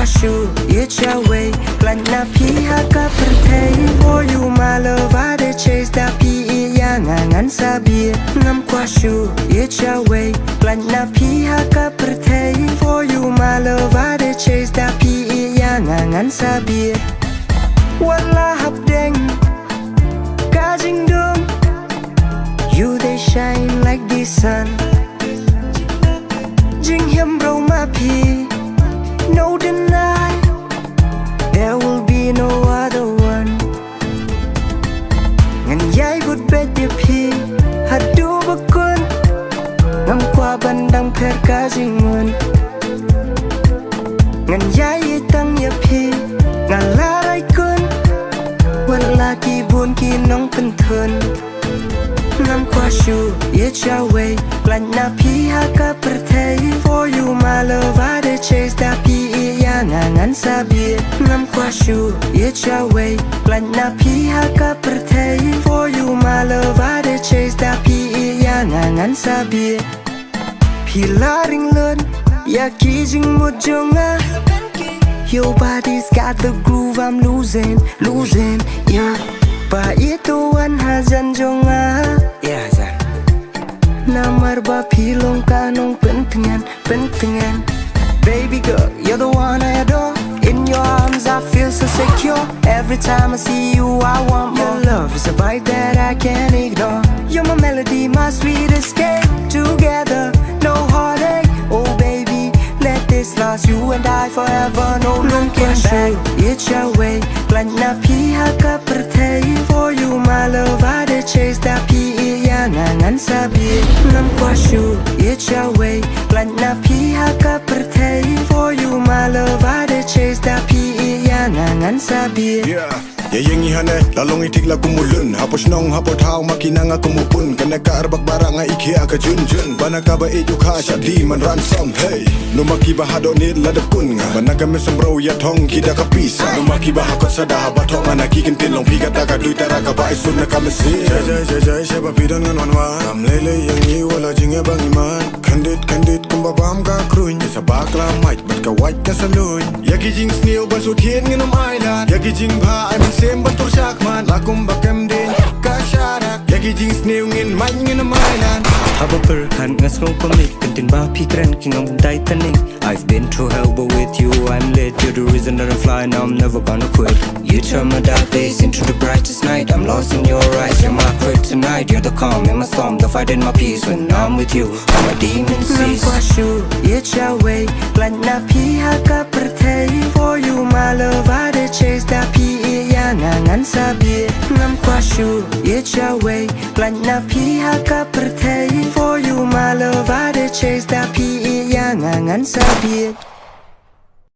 Namquashu, it's your way. Like na pihaka pertei. For you, my love, I de chase that pi yang ngan sabi. Namquashu, it's your way. Like na pihaka pertei. For you, my love, I de chase that pi yang ngan sabi. Wala hapdeng, kajing dum. You they shine like the sun. Jing him bro my pi. No deny, there will be no other one. Ngan yai would bet your pi. Hadu bakun. Ngam kwa bandang per kajing mun. Ngan yai tang ya pi. Ngalarai kun. Wan lagi bun ki nong pentun. Namquashu, it's your way. Like na pihaka pertei. For you, my love, I de chase that pi yang ngan sabi. Namquashu, it's your way. Like na pihaka pertei. For you, my love, I de chase that pi yang ngan sabi. Pilaring lun, ya kijing mujunga. Your body's got the groove, I'm losing, yeah. Ba itu wanbha jonga. Yeah, Zan. Namar ba pilong kanong pentingan. Baby girl, you're the one I adore. In your arms I feel so secure. Every time I see you I want more. Your love is a vibe that I can't ignore. You're my melody, my sweet escape. Together, no heartache. Oh baby, let this last, you and I forever. No looking back. It's your way. Like na pihaka pertei. For you, my love, I de chase that pi yang ngan sabi. Namquashu, it's your way. Like na pihaka pertei. For you, my love, I de chase that pi yang ngan sabi. Ya yengi hane lalong itik la kumulun. Hapos nong hapot hao makinanga kumupun. Kana ka arbak barang nga ikia ka junjun. Banaka ba itu kasha di man ransom. Hey, lumaki ba hado nit la dapyn nga. Banaka mesem bro ya tong kita kapisa. Lumaki ba hakot sa dahabat ho nga nakikintin long pikat taka duy taraka ba isun na kamasi. Jai siya papidan nga wanbha. Namlele yengi wala jingya bang iman. Kandit kumbabam ka kruin. Sa bakla mic bat ka white ka salun. Yaki jing snail ba sutien nga nam island. Yaki jing ba ay sem batur sakman lakum bakem din kasyarak yaki jing snail ngin main ngin mailan. Haba perkan ngas ngau pamit penting ba pikiran king ang Titanic. I've been through hell but with you I'm lit. You're the reason that I fly and I'm never gonna quit. You turn my dark days into the brightest night. I'm lost in your eyes, you're my kryptonite. You're the calm in my storm, the fight in my peace. When I'm with you, all my demons cease. Namquashu, it's your way. Like na pihaka pertei. For you, my love, I de chase that pi yang ngan sabi. Namquashu, it's your way. Like na pihaka pertei. For you, my love, I de chase that pi yang ngan sabi.